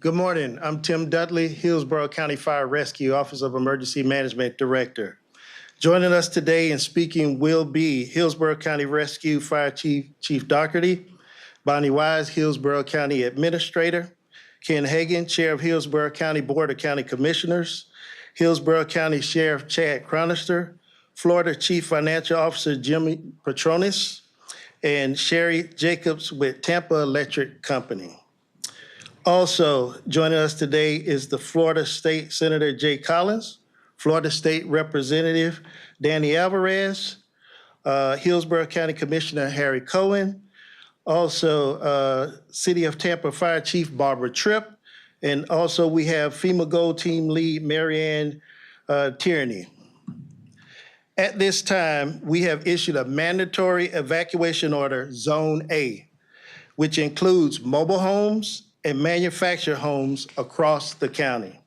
Good morning. I'm Tim Dudley, Hillsborough County Fire Rescue Office of Emergency Management Director. Joining us today and speaking will be Hillsborough County Rescue Fire Chief Doherty, Bonnie Wise, Hillsborough County Administrator, Ken Hagen, Chair of Hillsborough County Board of County Commissioners, Hillsborough County Sheriff Chad Chronister, Florida Chief Financial Officer Jimmy Petronis, and Sherry Jacobs with Tampa Electric Company. Also joining us today is the Florida State Senator Jay Collins, Florida State Representative Danny Alvarez, Hillsborough County Commissioner Harry Cohen, also City of Tampa Fire Chief Barbara Tripp, and also we have FEMA Gold Team Lead Marianne Tierney. At this time, we have issued a mandatory evacuation order, Zone A, which includes mobile homes and manufactured homes across the county.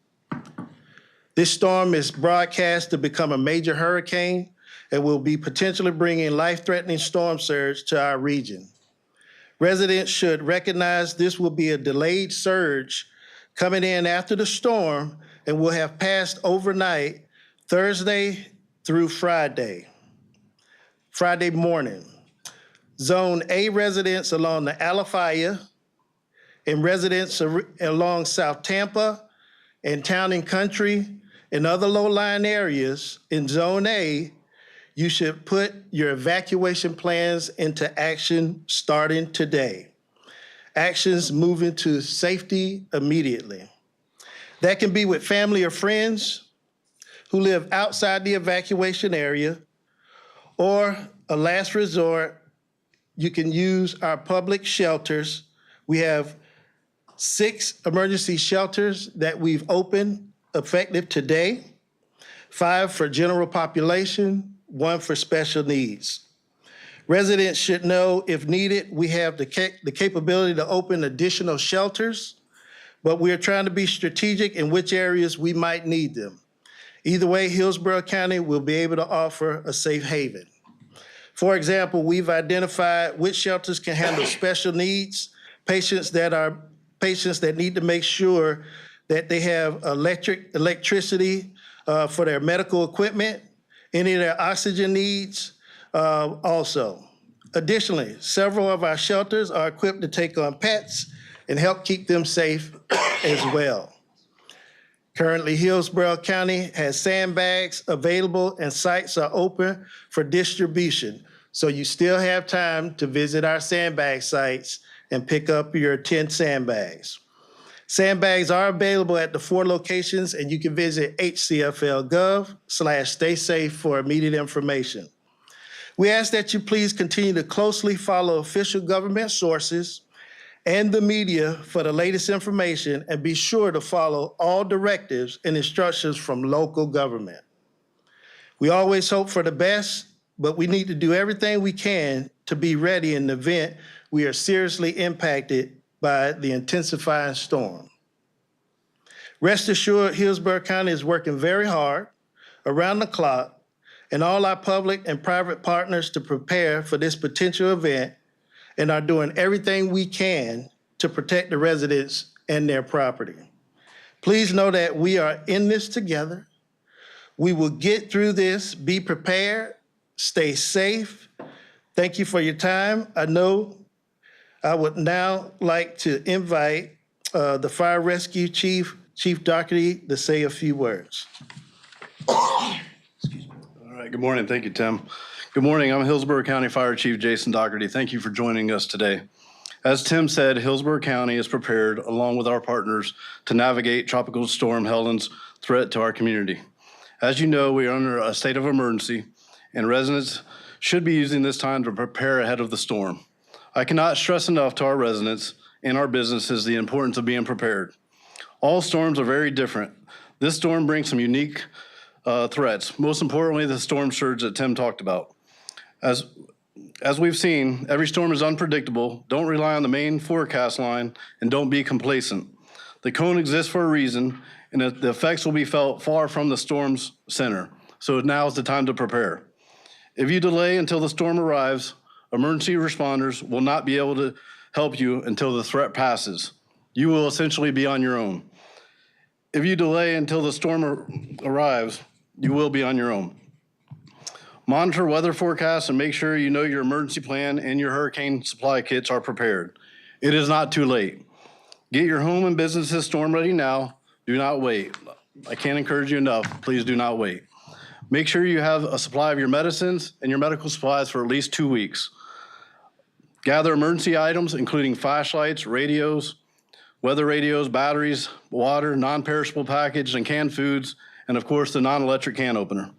This storm is broadcast to become a major hurricane and will be potentially bringing life-threatening storm surge to our region. Residents should recognize this will be a delayed surge coming in after the storm and will have passed overnight Thursday through Friday morning. Zone A residents along the Alafaya and residents along South Tampa and Town and Country and other low-lying areas in Zone A, you should put your evacuation plans into action starting today. Actions moving to safety immediately. That can be with family or friends who live outside the evacuation area, or a last resort, you can use our public shelters. We have 6 emergency shelters that we've opened effective today, 5 for general population, 1 for special needs. Residents should know if needed, we have the capability to open additional shelters, but we're trying to be strategic in which areas we might need them. Either way, Hillsborough County will be able to offer a safe haven. For example, we've identified which shelters can handle special needs, patients that need to make sure that they have electricity for their medical equipment, any of their oxygen needs also. Additionally, several of our shelters are equipped to take on pets and help keep them safe as well. Currently, Hillsborough County has Sandbags available and sites are open for distribution. So you still have time to visit our Sandbag sites and pick up your 10 Sandbags. Sandbags are available at the 4 locations, and you can visit HCFL.gov/StaySafe for immediate information. We ask that you please continue to closely follow official government sources and the media for the latest information, and be sure to follow all directives and instructions from local government. We always hope for the best, but we need to do everything we can to be ready in the event we are seriously impacted by the intensifying storm. Rest assured, Hillsborough County is working very hard, around the clock, and all our public and private partners to prepare for this potential event, and are doing everything we can to protect the residents and their property. Please know that we are in this together. We will get through this. Be prepared, stay safe. Thank you for your time. I would now like to invite the Fire Rescue Chief Doherty, to say a few words. Excuse me. All right, good morning. Thank you, Tim. Good morning. I'm Hillsborough County Fire Chief Jason Doherty. Thank you for joining us today. As Tim said, Hillsborough County is prepared, along with our partners, to navigate Tropical Storm Helene's threat to our community. As you know, we are under a state of emergency, and residents should be using this time to prepare ahead of the storm. I cannot stress enough to our residents and our businesses the importance of being prepared. All storms are very different. This storm brings some unique threats, most importantly, the storm surge that Tim talked about. As we've seen, every storm is unpredictable. Don't rely on the main forecast line, and don't be complacent. The cone exists for a reason, and the effects will be felt far from the storm's center. So now is the time to prepare. If you delay until the storm arrives, emergency responders will not be able to help you until the threat passes. you will essentially be on your own. If you delay until the storm arrives, you will be on your own. Monitor weather forecasts and make sure you know your emergency plan and your hurricane supply kits are prepared. It is not too late. Get your home and businesses storm ready now. Do not wait. I can't encourage you enough. Please do not wait. Make sure you have a supply of your medicines and your medical supplies for at least 2 weeks. Gather emergency items, including flashlights, radios, weather radios, batteries, water, non-perishable packaged and canned foods, and of course, the non-electric can opener.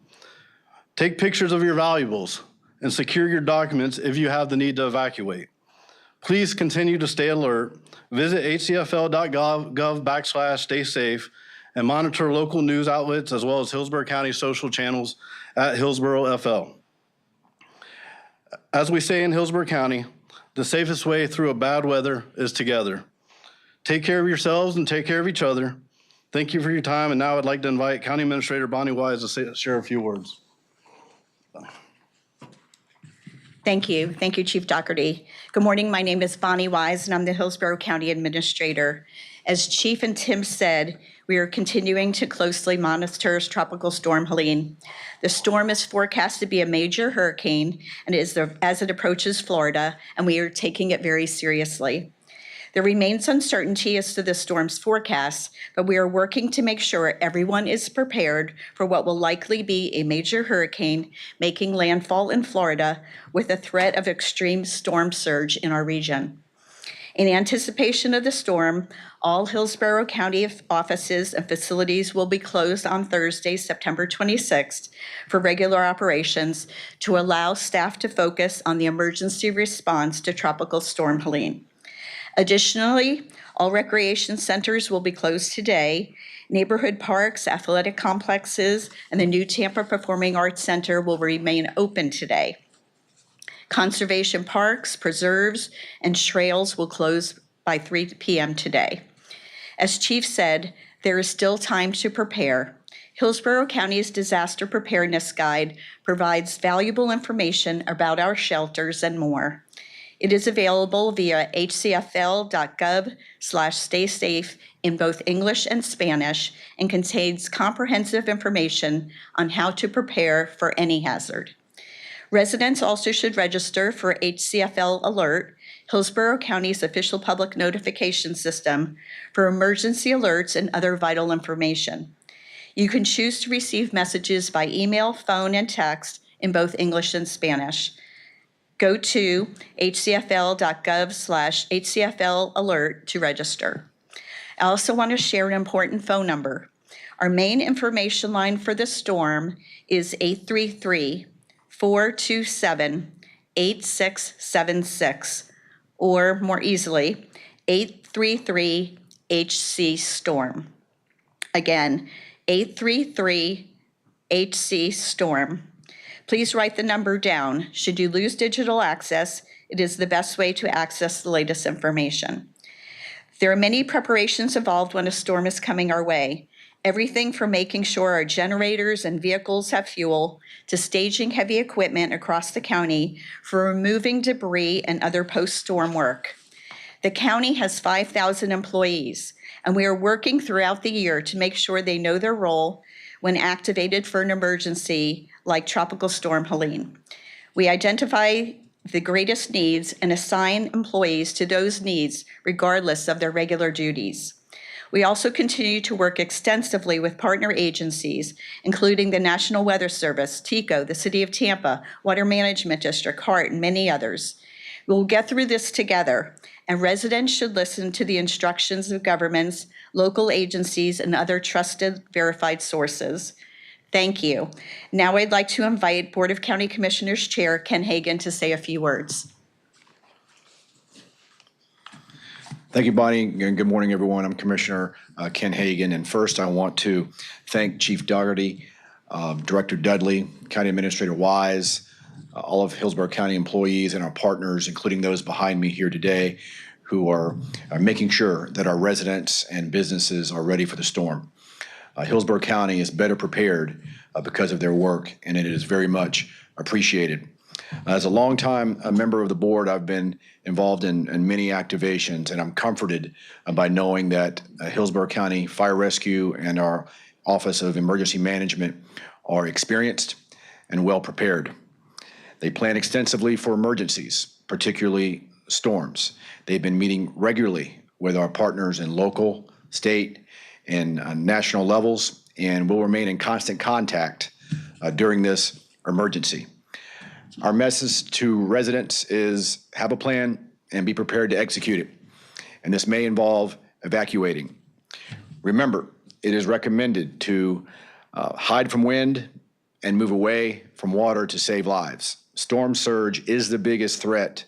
Take pictures of your valuables and secure your documents if you have the need to evacuate. Please continue to stay alert. Visit HCFL.gov/StaySafe and monitor local news outlets as well as Hillsborough County social channels at Hillsborough FL. As we say in Hillsborough County, the safest way through a bad weather is together. Take care of yourselves and take care of each other. Thank you for your time, and now I'd like to invite County Administrator Bonnie Wise to share a few words. Thank you. Thank you, Chief Doherty. Good morning. My name is Bonnie Wise, and I'm the Hillsborough County Administrator. As Chief and Tim said, we are continuing to closely monitor Tropical Storm Helene. The storm is forecast to be a major hurricane and as it approaches Florida, and we are taking it very seriously. There remains uncertainty as to the storm's forecast, but we are working to make sure everyone is prepared for what will likely be a major hurricane making landfall in Florida with a threat of extreme storm surge in our region. In anticipation of the storm, all Hillsborough County offices and facilities will be closed on Thursday, September 26th for regular operations to allow staff to focus on the emergency response to Tropical Storm Helene. Additionally, all recreation centers will be closed today. Neighborhood parks, athletic complexes, and the new Tampa Performing Arts Center will remain open today. Conservation parks, preserves, and trails will close by 3 p.m. today. As Chief said, there is still time to prepare. Hillsborough County's Disaster Preparedness Guide provides valuable information about our shelters and more. It is available via HCFL.gov/StaySafe in both English and Spanish and contains comprehensive information on how to prepare for any hazard. Residents also should register for HCFL Alert, Hillsborough County's official public notification system, for emergency alerts and other vital information. You can choose to receive messages by email, phone, and text in both English and Spanish. Go to hcfl.gov/HCFL Alert to register. I also want to share an important phone number. Our main information line for the storm is 833-427-8676, or more easily, 833-HC-STORM. Again, 833-HC-STORM. Please write the number down. Should you lose digital access, it is the best way to access the latest information. There are many preparations involved when a storm is coming our way. Everything from making sure our generators and vehicles have fuel to staging heavy equipment across the county for removing debris and other post-storm work. The county has 5,000 employees, and we are working throughout the year to make sure they know their role when activated for an emergency like Tropical Storm Helene. We identify the greatest needs and assign employees to those needs regardless of their regular duties. We also continue to work extensively with partner agencies, including the National Weather Service, TECO, the City of Tampa, Water Management District, HART, and many others. We'll get through this together, and residents should listen to the instructions of governments, local agencies, and other trusted, verified sources. Thank you. Now I'd like to invite Board of County Commissioners Chair Ken Hagen to say a few words. Thank you, Bonnie, and good morning, everyone. I'm Commissioner Ken Hagen, and first I want to thank Chief Doherty, Director Dudley, County Administrator Wise, all of Hillsborough County employees and our partners, including those behind me here today, who are making sure that our residents and businesses are ready for the storm. Hillsborough County is better prepared because of their work, and it is very much appreciated. As a longtime member of the board, I've been involved in many activations, and I'm comforted by knowing that Hillsborough County Fire Rescue and our Office of Emergency Management are experienced and well prepared. They plan extensively for emergencies, particularly storms. They've been meeting regularly with our partners in local, state, and national levels, and will remain in constant contact during this emergency. Our message to residents is have a plan and be prepared to execute it. And this may involve evacuating. Remember, it is recommended to hide from wind and move away from water to save lives. Storm surge is the biggest threat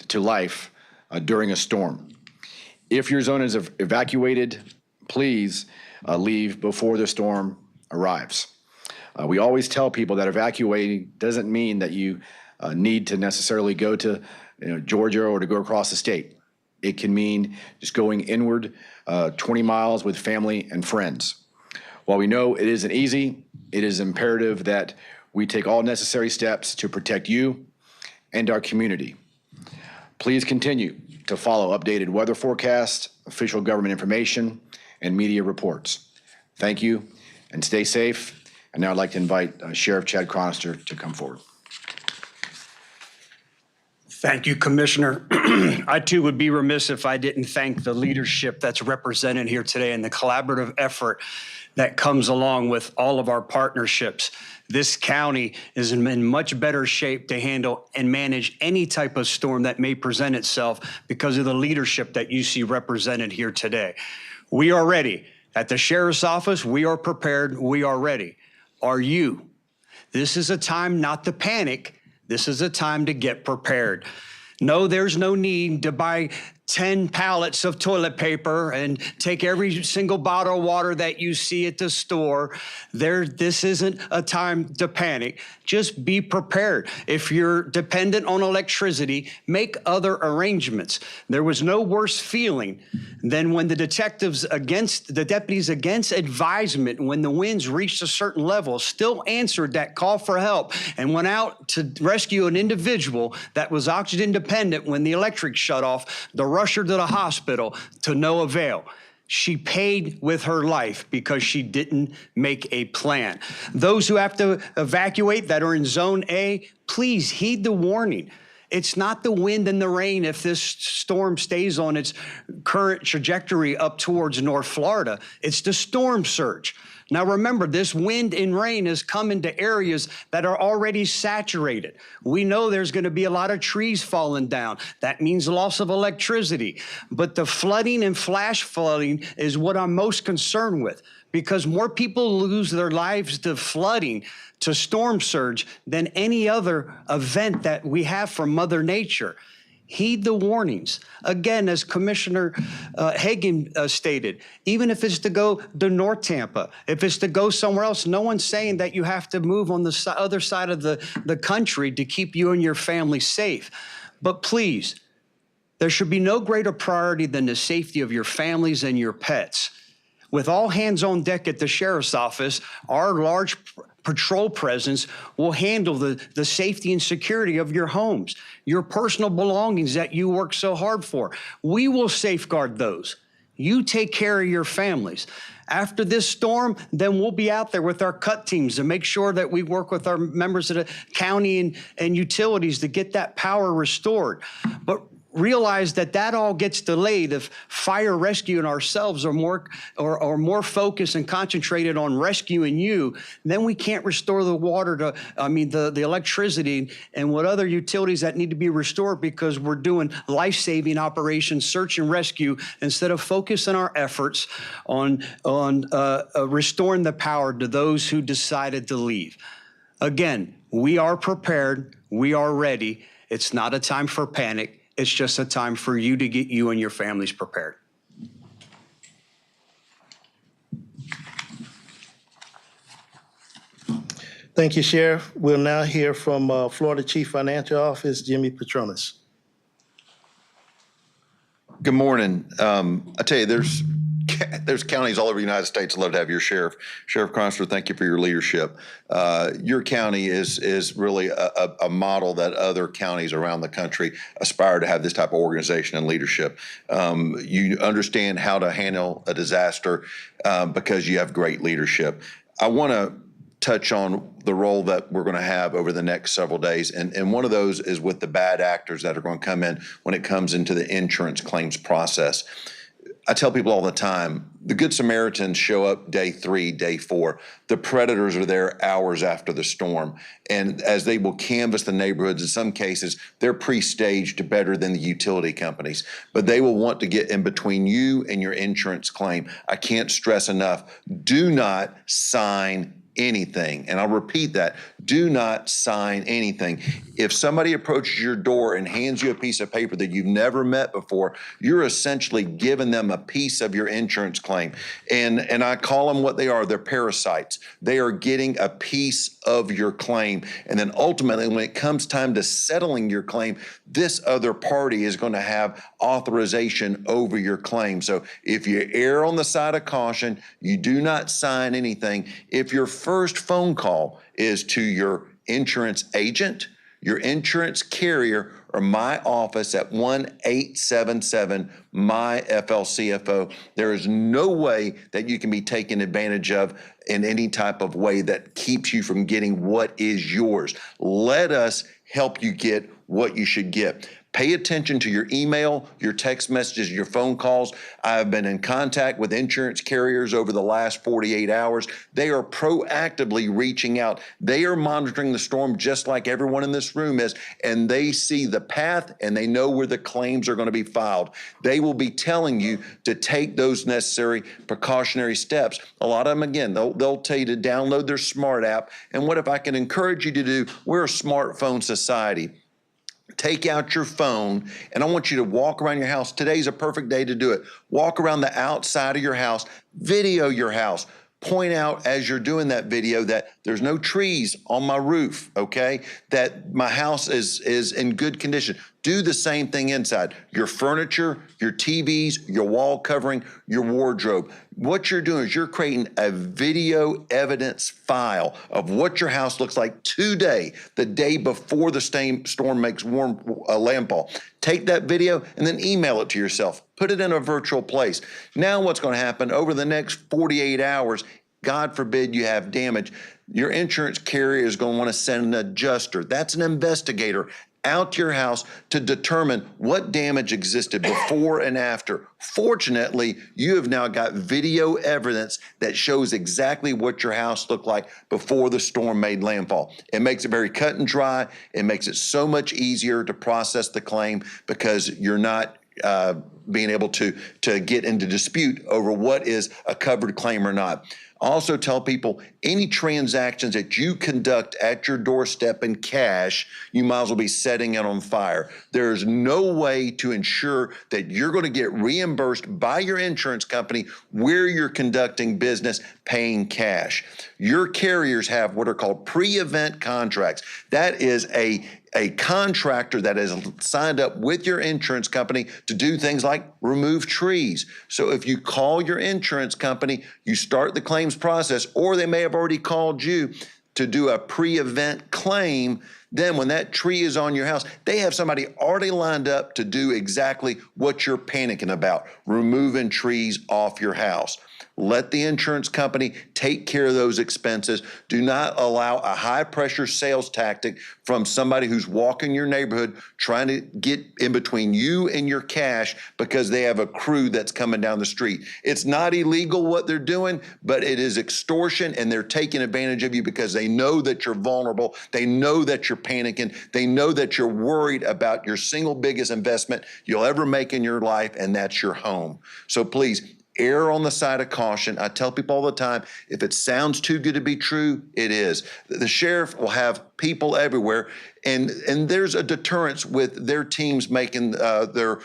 to life during a storm. If your zone is evacuated, please leave before the storm arrives. We always tell people that evacuating doesn't mean that you need to necessarily go to Georgia or to go across the state. It can mean just going inward 20 miles with family and friends. While we know it isn't easy, it is imperative that we take all necessary steps to protect you and our community. Please continue to follow updated weather forecasts, official government information, and media reports. Thank you, and stay safe. And now I'd like to invite Sheriff Chad Chronister to come forward. Thank you, Commissioner. I too would be remiss if I didn't thank the leadership that's represented here today and the collaborative effort that comes along with all of our partnerships. This county is in much better shape to handle and manage any type of storm that may present itself because of the leadership that you see represented here today. We are ready. At the Sheriff's Office, we are prepared. We are ready. Are you? This is a time not to panic. This is a time to get prepared. No, there's no need to buy 10 pallets of toilet paper and take every single bottle of water that you see at the store. This isn't a time to panic. Just be prepared. If you're dependent on electricity, make other arrangements. There was no worse feeling than when the deputies against advisement, when the winds reached a certain level, still answered that call for help and went out to rescue an individual that was oxygen dependent when the electric shut off. The rush her to the hospital to no avail. She paid with her life because she didn't make a plan. Those who have to evacuate that are in Zone A, please heed the warning. It's not the wind and the rain if this storm stays on its current trajectory up towards North Florida. It's the storm surge. Now remember, this wind and rain has come into areas that are already saturated. We know there's going to be a lot of trees falling down. That means loss of electricity. But the flooding and flash flooding is what I'm most concerned with, because more people lose their lives to flooding, to storm surge, than any other event that we have from Mother Nature. Heed the warnings. Again, as Commissioner Hagen stated, even if it's to go to North Tampa, if it's to go somewhere else, no one's saying that you have to move on the other side of the country to keep you and your family safe. But please, there should be no greater priority than the safety of your families and your pets. With all hands on deck at the Sheriff's Office, our large patrol presence will handle the safety and security of your homes, your personal belongings that you work so hard for. We will safeguard those. You take care of your families. After this storm, then we'll be out there with our cut teams to make sure that we work with our members of the county and utilities to get that power restored. But realize that all gets delayed if fire rescue and ourselves are more focused and concentrated on rescuing you. Then we can't restore the water the electricity and what other utilities that need to be restored, because we're doing life-saving operations, search and rescue, instead of focusing our efforts on restoring the power to those who decided to leave. Again, we are prepared. We are ready. It's not a time for panic. It's just a time for you to get you and your families prepared. Thank you, Sheriff. We'll now hear from Florida Chief Financial Officer, Jimmy Petronis. Good morning. I tell you, there's there's counties all over the United States that love to have your sheriff. Sheriff Chronister, thank you for your leadership. Your county is really a model that other counties around the country aspire to have this type of organization and leadership. You understand how to handle a disaster because you have great leadership. I want to touch on the role that we're going to have over the next several days. And one of those is with the bad actors that are going to come in when it comes into the insurance claims process. I tell people all the time, the Good Samaritans show up day 3, day 4. The predators are there hours after the storm. And as they will canvass the neighborhoods, in some cases, they're pre-staged better than the utility companies. But they will want to get in between you and your insurance claim. I can't stress enough, do not sign anything. And I'll repeat that. Do not sign anything. If somebody approaches your door and hands you a piece of paper that you've never met before, you're essentially giving them a piece of your insurance claim. And I call them what they are. They're parasites. They are getting a piece of your claim. And then ultimately, when it comes time to settling your claim, this other party is going to have authorization over your claim. So if you err on the side of caution, you do not sign anything. If your first phone call is to your insurance agent, your insurance carrier, or my office at 1-877-MY-FLCFO, there is no way that you can be taken advantage of in any type of way that keeps you from getting what is yours. Let us help you get what you should get. Pay attention to your email, your text messages, your phone calls. I've been in contact with insurance carriers over the last 48 hours. They are proactively reaching out. They are monitoring the storm just like everyone in this room is, and they see the path and they know where the claims are going to be filed. They will be telling you to take those necessary precautionary steps. A lot of them, again, they'll tell you to download their smart app. And what if I can encourage you to do? We're a smartphone society. Take out your phone, and I want you to walk around your house. Today's a perfect day to do it. Walk around the outside of your house, video your house. Point out as you're doing that video that there's no trees on my roof, okay? That my house is in good condition. Do the same thing inside. Your furniture, your TVs, your wall covering, your wardrobe. What you're doing is you're creating a video evidence file of what your house looks like today, the day before the storm makes landfall. Take that video and then email it to yourself. Put it in a virtual place. Now what's going to happen over the next 48 hours, God forbid you have damage, your insurance carrier is going to want to send an adjuster. That's an investigator out to your house to determine what damage existed before and after. Fortunately, you have now got video evidence that shows exactly what your house looked like before the storm made landfall. It makes it very cut and dry. It makes it so much easier to process the claim because you're not being able to get into dispute over what is a covered claim or not. Also tell people any transactions that you conduct at your doorstep in cash, you might as well be setting it on fire. There is no way to ensure that you're going to get reimbursed by your insurance company where you're conducting business paying cash. Your carriers have what are called pre-event contracts. That is a contractor that has signed up with your insurance company to do things like remove trees. So if you call your insurance company, you start the claims process, or they may have already called you to do a pre-event claim, then when that tree is on your house, they have somebody already lined up to do exactly what you're panicking about, removing trees off your house. Let the insurance company take care of those expenses. Do not allow a high-pressure sales tactic from somebody who's walking your neighborhood trying to get in between you and your cash because they have a crew that's coming down the street. It's not illegal what they're doing, but it is extortion, and they're taking advantage of you because they know that you're vulnerable. They know that you're panicking. They know that you're worried about your single biggest investment you'll ever make in your life, and that's your home. So please, err on the side of caution. I tell people all the time, if it sounds too good to be true, it is. The sheriff will have people everywhere, and there's a deterrence with their teams making their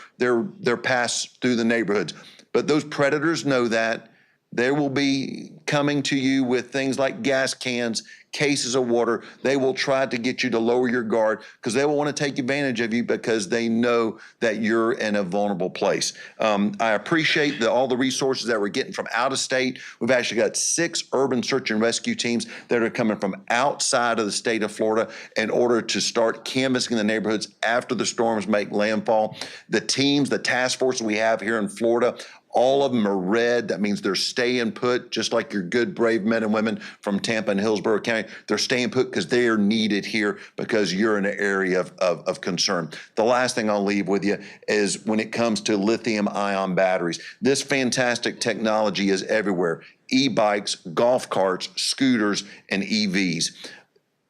pass through the neighborhoods. But those predators know that. They will be coming to you with things like gas cans, cases of water. They will try to get you to lower your guard because they will want to take advantage of you because they know that you're in a vulnerable place. I appreciate all the resources that we're getting from out of state. We've actually got 6 urban search and rescue teams that are coming from outside of the state of Florida in order to start canvassing the neighborhoods after the storms make landfall. The teams, the task force we have here in Florida, all of them are red. That means they're staying put, just like your good, brave men and women from Tampa and Hillsborough County. They're staying put because they are needed here because you're in an area of concern. The last thing I'll leave with you is when it comes to lithium-ion batteries. This fantastic technology is everywhere. E-bikes, golf carts, scooters, and EVs.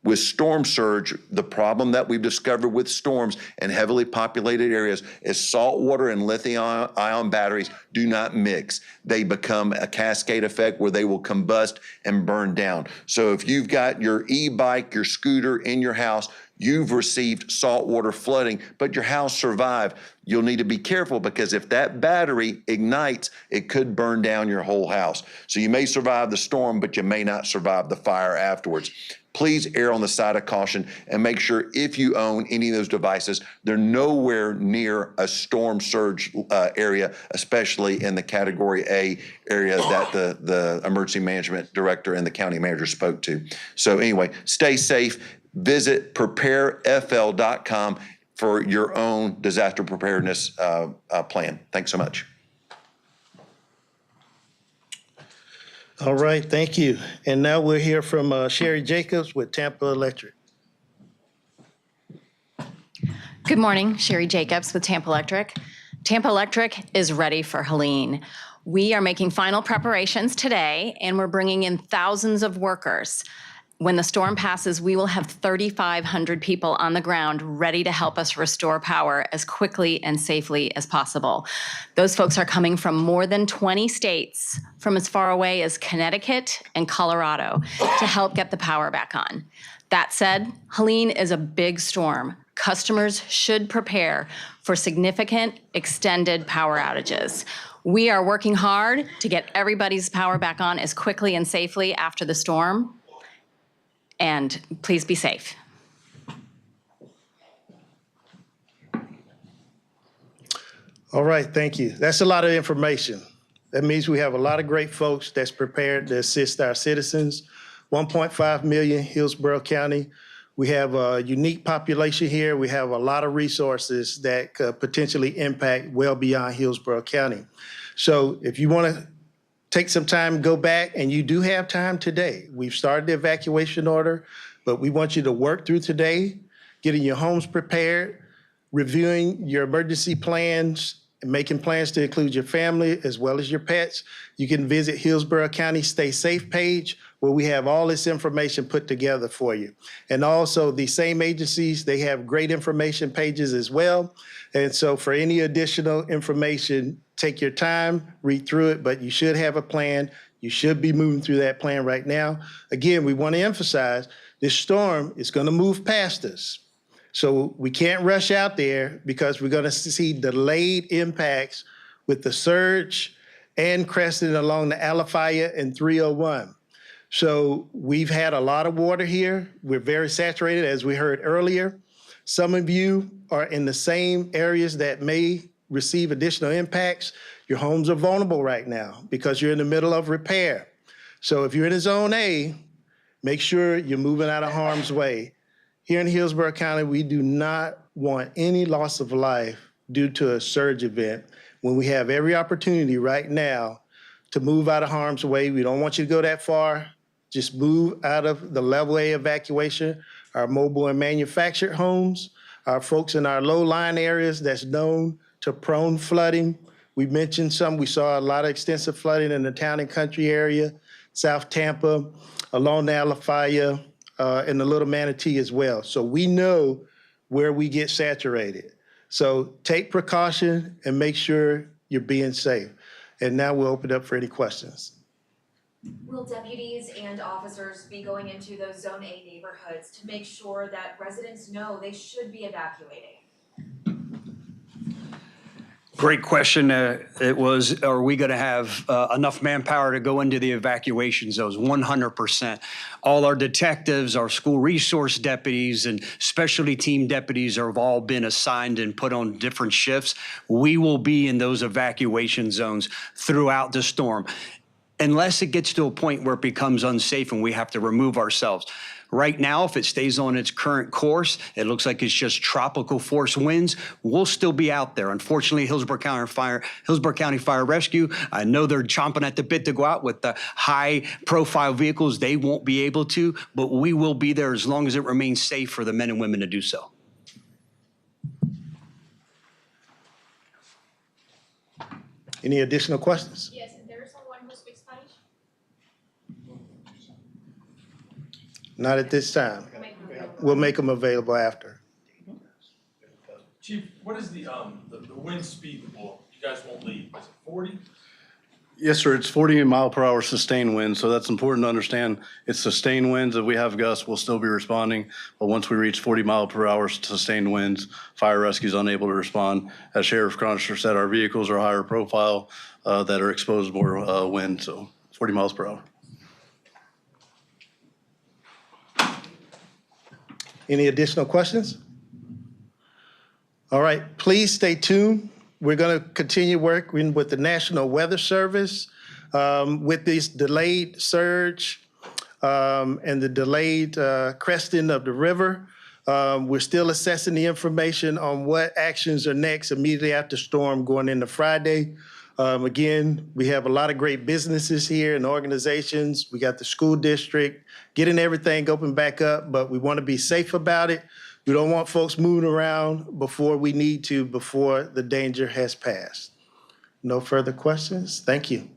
With storm surge, the problem that we've discovered with storms in heavily populated areas is salt water and lithium-ion batteries do not mix. They become a cascade effect where they will combust and burn down. So if you've got your e-bike, your scooter in your house, you've received saltwater flooding, but your house survived, you'll need to be careful because if that battery ignites, it could burn down your whole house. So you may survive the storm, but you may not survive the fire afterwards. Please err on the side of caution and make sure if you own any of those devices, they're nowhere near a storm surge area, especially in the Category A area that the emergency management director and the county manager spoke to. So anyway, stay safe. Visit preparefl.gov for your own disaster preparedness plan. Thanks so much. All right, thank you. And now we'll hear from Sherry Jacobs with Tampa Electric. Good morning, Sherry Jacobs with Tampa Electric. Tampa Electric is ready for Helene. We are making final preparations today, and we're bringing in thousands of workers. When the storm passes, we will have 3,500 people on the ground ready to help us restore power as quickly and safely as possible. Those folks are coming from more than 20 states, from as far away as Connecticut and Colorado, to help get the power back on. That said, Helene is a big storm. Customers should prepare for significant extended power outages. We are working hard to get everybody's power back on as quickly and safely after the storm. And please be safe. All right, thank you. That's a lot of information. That means we have a lot of great folks that's prepared to assist our citizens. 1.5 million Hillsborough County. We have a unique population here. We have a lot of resources that could potentially impact well beyond Hillsborough County. So if you want to take some time, go back, and you do have time today. We've started the evacuation order, but we want you to work through today, getting your homes prepared, reviewing your emergency plans, and making plans to include your family as well as your pets. You can visit Hillsborough County StaySafe page where we have all this information put together for you. And also the same agencies, they have great information pages as well. And so for any additional information, take your time, read through it, but you should have a plan. You should be moving through that plan right now. Again, we want to emphasize this storm is going to move past us. So we can't rush out there because we're going to see delayed impacts with the surge and cresting along the Alafaya and 301. So we've had a lot of water here. We're very saturated, as we heard earlier. Some of you are in the same areas that may receive additional impacts. Your homes are vulnerable right now because you're in the middle of repair. So if you're in a zone A, make sure you're moving out of harm's way. Here in Hillsborough County, we do not want any loss of life due to a surge event when we have every opportunity right now to move out of harm's way. We don't want you to go that far. Just move out of the level A evacuation, our mobile and manufactured homes, our folks in our low-lying areas that's known to prone flooding. We mentioned some. We saw a lot of extensive flooding in the town and country area, South Tampa, along the Alafaya, and the Little Manatee as well. So we know where we get saturated. So take precaution and make sure you're being safe. And now we'll open up for any questions. Will deputies and officers be going into those Zone A neighborhoods to make sure that residents know they should be evacuating? Great question. It was, are we going to have enough manpower to go into the evacuation zones? 100%. All our detectives, our school resource deputies, and specialty team deputies have all been assigned and put on different shifts. We will be in those evacuation zones throughout the storm, unless it gets to a point where it becomes unsafe and we have to remove ourselves. Right now, if it stays on its current course, it looks like it's just tropical force winds. We'll still be out there. Unfortunately, Hillsborough County Fire Rescue, I know they're chomping at the bit to go out with the high-profile vehicles. They won't be able to, but we will be there as long as it remains safe for the men and women to do so. Any additional questions? Yes, and there is someone who speaks Spanish. Not at this time. We'll make them available after. Chief, what is the wind speed you guys won't leave? Is it 40? Yes, sir. It's 40 mile per hour sustained winds, so that's important to understand. It's sustained winds. If we have gusts, we'll still be responding. But once we reach 40 mile per hour sustained winds, fire rescue is unable to respond. As Sheriff Chronister said, our vehicles are higher profile that are exposed to more wind, so 40 miles per hour. Any additional questions? All right, please stay tuned. We're going to continue working with the National Weather Service with this delayed surge and the delayed cresting of the river. We're still assessing the information on what actions are next immediately after storm going into Friday. Again, we have a lot of great businesses here and organizations. We got the school district getting everything open back up, but we want to be safe about it. We don't want folks moving around before we need to, before the danger has passed. No further questions? Thank you.